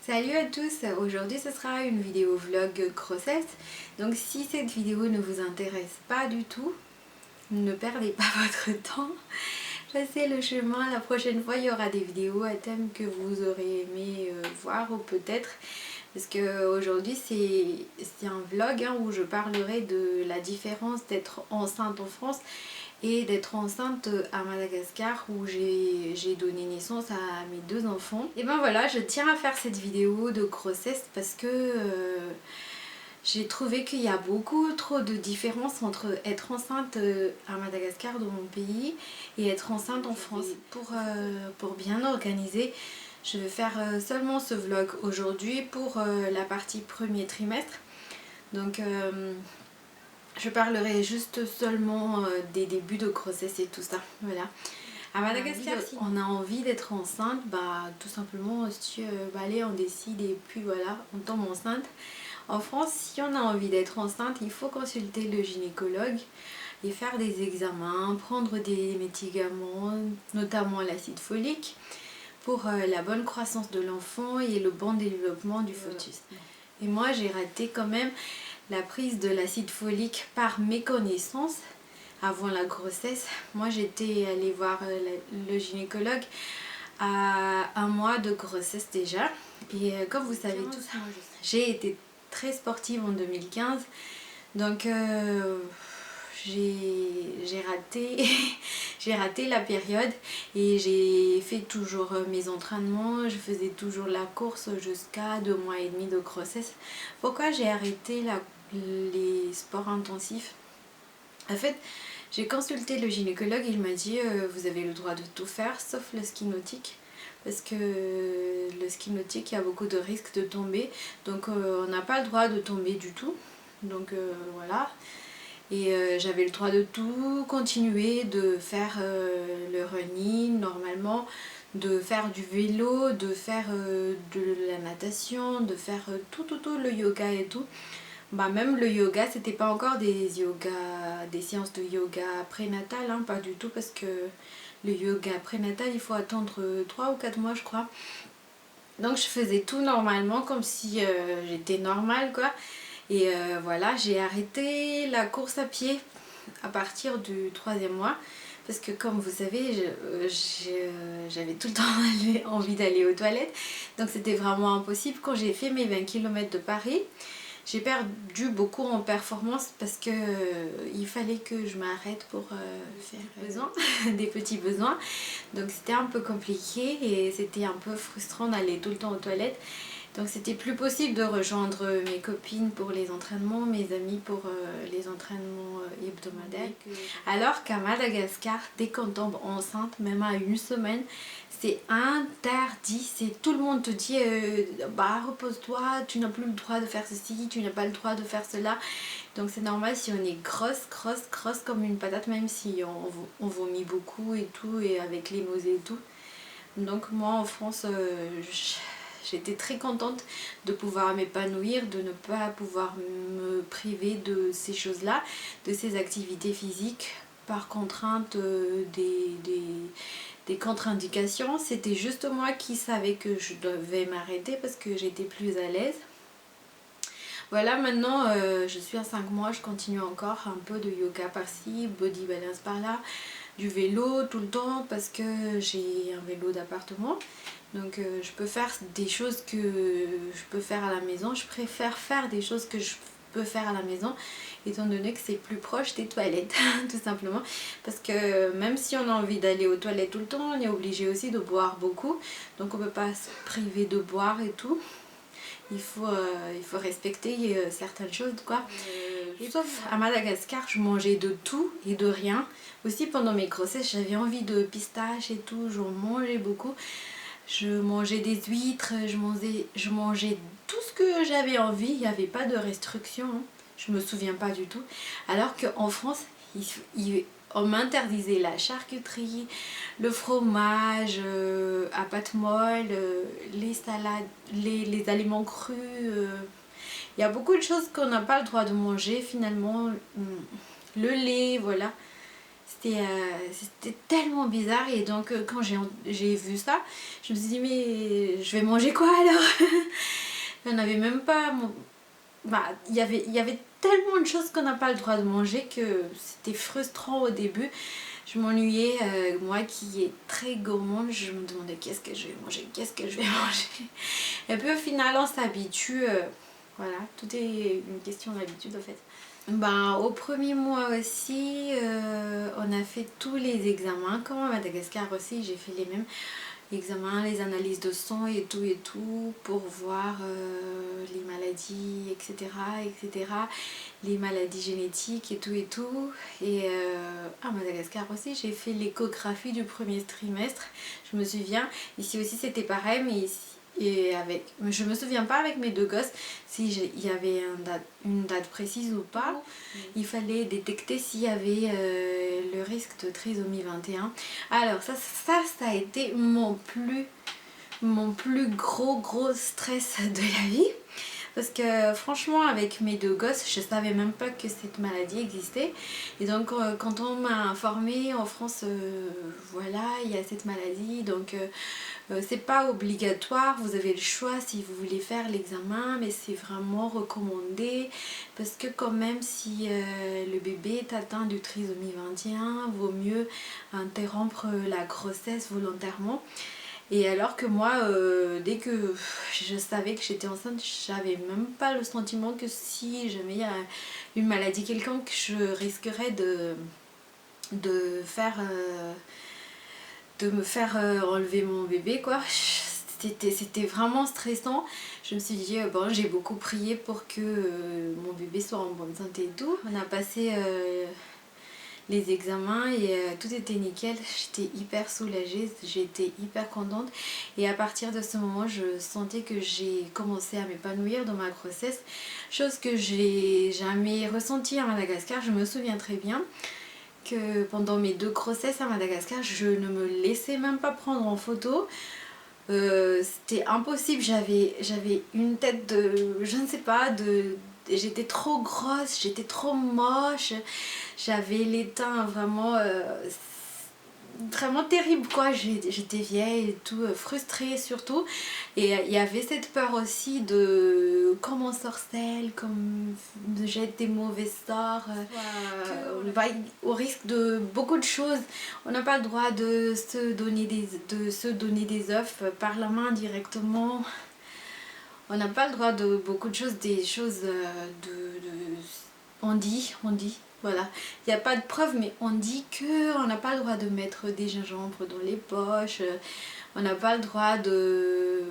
Salut à tous, aujourd'hui ce sera une vidéo vlog grossesse. Donc si cette vidéo ne vous intéresse pas du tout, ne perdez pas votre temps. Passez le chemin, la prochaine fois il y aura des vidéos à thème que vous aurez aimé voir ou peut-être. Parce que aujourd'hui c'est un vlog où je parlerai de la différence d'être enceinte en France et d'être enceinte à Madagascar où j'ai donné naissance à mes 2 enfants. Et ben voilà, je tiens à faire cette vidéo de grossesse parce que j'ai trouvé qu'il y a beaucoup trop de différence entre être enceinte à Madagascar dans mon pays et être enceinte en France. Pour bien organiser, je vais faire seulement ce vlog aujourd'hui pour la partie premier trimestre. Donc je parlerai juste seulement des débuts de grossesse et tout ça. Voilà. À Madagascar, si on a envie d'être enceinte, bah tout simplement si allez, on décide et puis voilà, on tombe enceinte. En France, si on a envie d'être enceinte, il faut consulter le gynécologue et faire des examens, prendre des médicaments, notamment l'acide folique, pour la bonne croissance de l'enfant et le bon développement du fœtus. Et moi, j'ai raté quand même la prise de l'acide folique par méconnaissance avant la grossesse. Moi, j'étais allée voir le gynécologue à 1 mois de grossesse déjà. Et comme vous savez tous, j'ai été très sportive en 2015. Donc j'ai raté j'ai raté la période et j'ai fait toujours mes entraînements, je faisais toujours la course jusqu'à 2 mois et demi de grossesse. Pourquoi j'ai arrêté les sports intensifs? En fait, j'ai consulté le gynécologue, il m'a dit vous avez le droit de tout faire sauf le ski nautique. Parce que le ski nautique, il y a beaucoup de risques de tomber. Donc on n'a pas le droit de tomber du tout. Donc voilà. Et j'avais le droit de tout continuer, de faire le running normalement, de faire du vélo, de faire de la natation, de faire tout, le yoga et tout. Bah même le yoga, c'était pas encore des séances de yoga prénatal, pas du tout, parce que le yoga prénatal, il faut attendre 3 ou 4 mois je crois. Donc je faisais tout normalement, comme si j'étais normale quoi. Et voilà, j'ai arrêté la course à pied à partir du 3e mois. Parce que comme vous savez, j'avais tout le temps envie d'aller aux toilettes. Donc c'était vraiment impossible. Quand j'ai fait mes 20 km de Paris, j'ai perdu beaucoup en performance parce que il fallait que je m'arrête pour faire des petits besoins. Donc c'était un peu compliqué et c'était un peu frustrant d'aller tout le temps aux toilettes. Donc c'était plus possible de rejoindre mes copines pour les entraînements, mes amis pour les entraînements hebdomadaires. Alors qu'à Madagascar, dès qu'on tombe enceinte, même à 1 semaine, c'est interdit. C'est tout le monde te dit bah repose-toi, tu n'as plus le droit de faire ceci, tu n'as pas le droit de faire cela. Donc c'est normal si on est grosse comme une patate, même si on vomit beaucoup et tout, et avec les nausées et tout. Donc moi en France, j'étais très contente de pouvoir m'épanouir, de ne pas pouvoir me priver de ces choses-là, de ces activités physiques par contrainte des contre-indications. C'était juste moi qui savais que je devais m'arrêter parce que j'étais plus à l'aise. Voilà, maintenant je suis à 5 mois, je continue encore un peu de yoga par-ci, body balance par-là, du vélo tout le temps parce que j'ai un vélo d'appartement. Donc je peux faire des choses que je peux faire à la maison. Je préfère faire des choses que je peux faire à la maison étant donné que c'est plus proche des toilettes tout simplement. Parce que même si on a envie d'aller aux toilettes tout le temps, on est obligé aussi de boire beaucoup. Donc on ne peut pas se priver de boire et tout. Il faut respecter certaines choses quoi. Sauf à Madagascar, je mangeais de tout et de rien. Aussi pendant mes grossesses, j'avais envie de pistaches et tout, j'en mangeais beaucoup. Je mangeais des huîtres, je mangeais tout ce que j'avais envie, il n'y avait pas de restriction, je me souviens pas du tout. Alors qu'en France, on m'interdisait la charcuterie, le fromage à pâte molle, les salades, les aliments crus. Il y a beaucoup de choses qu'on n'a pas le droit de manger finalement. Le lait, voilà. C'était tellement bizarre et donc quand j'ai vu ça, je me suis dit mais je vais manger quoi alors? On n'avait même pas... il y avait tellement de choses qu'on n'a pas le droit de manger que c'était frustrant au début. Je m'ennuyais, moi qui est très gourmande, je me demandais qu'est-ce que je vais manger, qu'est-ce que je vais manger. Et puis au final on s'habitue, voilà, tout est une question d'habitude en fait. Au premier mois aussi, on a fait tous les examens, comme à Madagascar aussi, j'ai fait les mêmes examens, les analyses de sang et tout, pour voir les maladies, etc., les maladies génétiques et tout. Et à Madagascar aussi, j'ai fait l'échographie du premier trimestre, je me souviens. Ici aussi c'était pareil, mais ici, je me souviens pas avec mes deux gosses si il y avait une date précise ou pas. Il fallait détecter s'il y avait le risque de trisomie 21. Alors ça a été mon plus gros stress de la vie. Parce que franchement avec mes deux gosses je savais même pas que cette maladie existait. Et donc quand on m'a informé en France, voilà, il y a cette maladie, donc c'est pas obligatoire, vous avez le choix si vous voulez faire l'examen, mais c'est vraiment recommandé parce que quand même si le bébé est atteint de trisomie 21, vaut mieux interrompre la grossesse volontairement. Et alors que moi, dès que je savais que j'étais enceinte, j'avais même pas le sentiment que si jamais il y a une maladie quelconque, je risquerais de me faire enlever mon bébé, quoi. C'était vraiment stressant. Je me suis dit, bon, j'ai beaucoup prié pour que mon bébé soit en bonne santé et tout. On a passé les examens et tout était nickel. J'étais hyper soulagée, j'étais hyper contente. Et à partir de ce moment, je sentais que j'ai commencé à m'épanouir dans ma grossesse. Chose que j'ai jamais ressentie à Madagascar. Je me souviens très bien que pendant mes 2 grossesses à Madagascar, je ne me laissais même pas prendre en photo. C'était impossible, j'avais une tête de, je ne sais pas, j'étais trop grosse, j'étais trop moche, j'avais les teints vraiment vraiment terrible, quoi. J'étais vieille et tout, frustrée surtout. Et il y avait cette peur aussi de comme on sorcelle, comme me jette des mauvais sorts, on va au risque de beaucoup de choses. On n'a pas le droit de se donner des œufs par la main directement. On n'a pas le droit de beaucoup de choses, des choses on dit, voilà, il n'y a pas de preuve, mais on dit qu'on n'a pas le droit de mettre des gingembre dans les poches, on n'a pas le droit de...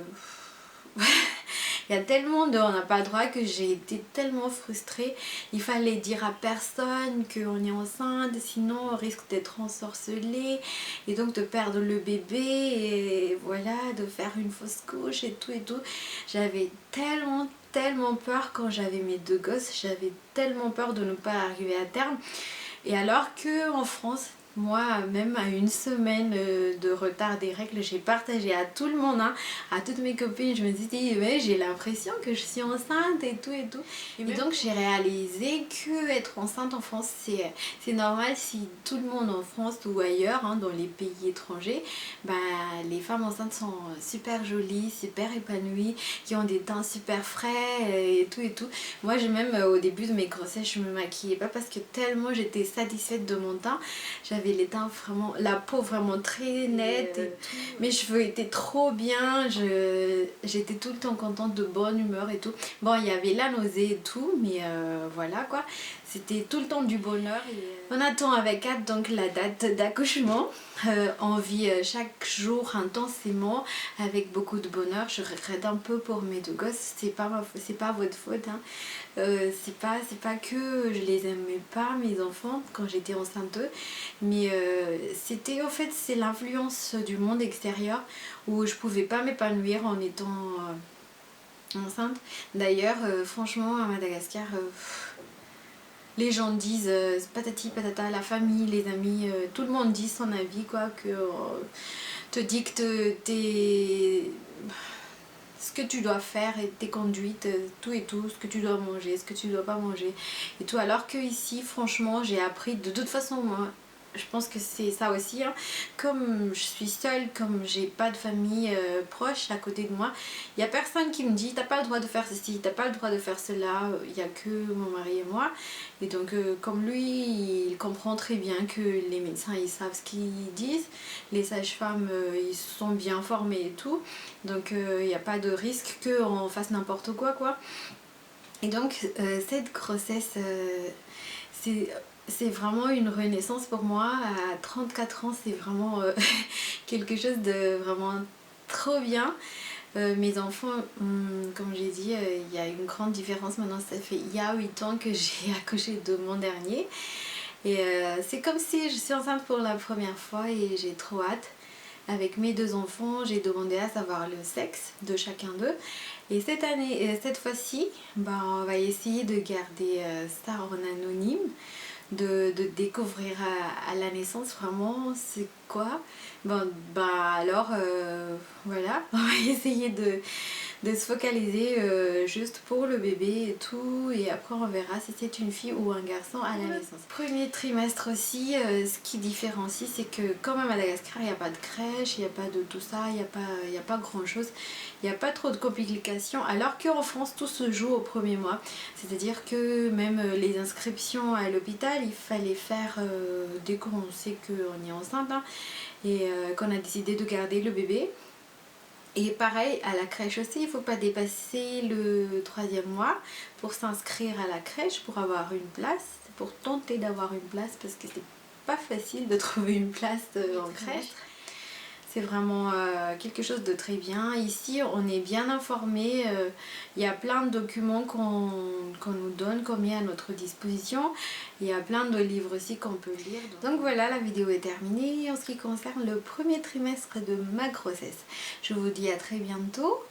Il y a tellement de... On n'a pas le droit que j'ai été tellement frustrée. Il fallait dire à personne qu'on est enceinte, sinon on risque d'être ensorcelé et donc de perdre le bébé et voilà, de faire une fausse couche et tout. J'avais tellement peur quand j'avais mes 2 gosses, j'avais tellement peur de ne pas arriver à terme. Et alors que en France, moi, même à une semaine de retard des règles, j'ai partagé à tout le monde, hein, à toutes mes copines. Je me suis dit, mais j'ai l'impression que je suis enceinte et tout. Et donc j'ai réalisé que être enceinte en France, c'est normal. Si tout le monde en France ou ailleurs, hein, dans les pays étrangers, les femmes enceintes sont super jolies, super épanouies, qui ont des teints super frais et tout. Moi, même au début de mes grossesses, je me maquillais pas parce que tellement j'étais satisfaite de mon teint. J'avais les teints vraiment, la peau vraiment très nette, mes cheveux étaient trop bien, j'étais tout le temps contente, de bonne humeur et tout. Bon, il y avait la nausée et tout, mais voilà quoi, c'était tout le temps du bonheur. On attend avec hâte donc la date d'accouchement. On vit chaque jour intensément avec beaucoup de bonheur. Je regrette un peu pour mes 2 gosses, c'est pas votre faute, hein. C'est pas que je les aimais pas, mes enfants, quand j'étais enceinte d'eux, mais c'était en fait c'est l'influence du monde extérieur où je pouvais pas m'épanouir en étant enceinte. D'ailleurs franchement à Madagascar les gens disent patati patata, la famille, les amis, tout le monde dit son avis, quoi, que te dicte ce que tu dois faire et tes conduites, tout, ce que tu dois manger, ce que tu dois pas manger et tout. Alors que ici franchement j'ai appris, de toute façon moi je pense que c'est ça aussi, hein. Comme je suis seule, comme j'ai pas de famille proche à côté de moi, il y a personne qui me dit t'as pas le droit de faire ceci, t'as pas le droit de faire cela, il y a que mon mari et moi. Et donc comme lui, il comprend très bien que les médecins ils savent ce qu'ils disent, les sages-femmes ils sont bien formés et tout, donc il n'y a pas de risque qu'on fasse n'importe quoi. Et donc cette grossesse, c'est vraiment une renaissance pour moi. À 34 ans, c'est vraiment quelque chose de vraiment trop bien. Mes enfants, comme j'ai dit, il y a une grande différence maintenant. Ça fait il y a 8 ans que j'ai accouché de mon dernier. Et c'est comme si je suis enceinte pour la première fois et j'ai trop hâte. Avec mes 2 enfants, j'ai demandé à savoir le sexe de chacun d'eux. Et cette fois-ci, on va essayer de garder ça en anonyme, de découvrir à la naissance vraiment c'est quoi. Alors voilà, on va essayer de se focaliser juste pour le bébé et tout, et après on verra si c'est une fille ou un garçon à la naissance. Premier trimestre aussi, ce qui différencie, c'est que comme à Madagascar il n'y a pas de crèche, il n'y a pas de tout ça, il n'y a pas grand chose, il n'y a pas trop de complications, alors qu'en France tout se joue au premier mois. C'est-à-dire que même les inscriptions à l'hôpital, il fallait faire dès qu'on sait qu'on est enceinte, hein, et qu'on a décidé de garder le bébé. Et pareil, à la crèche aussi, il ne faut pas dépasser le 3e mois pour s'inscrire à la crèche, pour avoir une place, pour tenter d'avoir une place, parce que c'est pas facile de trouver une place en crèche. C'est vraiment quelque chose de très bien. Ici, on est bien informé. Il y a plein de documents qu'on nous donne, qu'on met à notre disposition. Il y a plein de livres aussi qu'on peut lire. Donc voilà, la vidéo est terminée en ce qui concerne le premier trimestre de ma grossesse. Je vous dis à très bientôt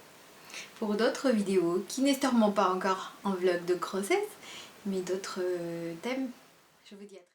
pour d'autres vidéos qui n'est sûrement pas encore en vlog de grossesse, mais d'autres thèmes. Je vous dis à très bientôt.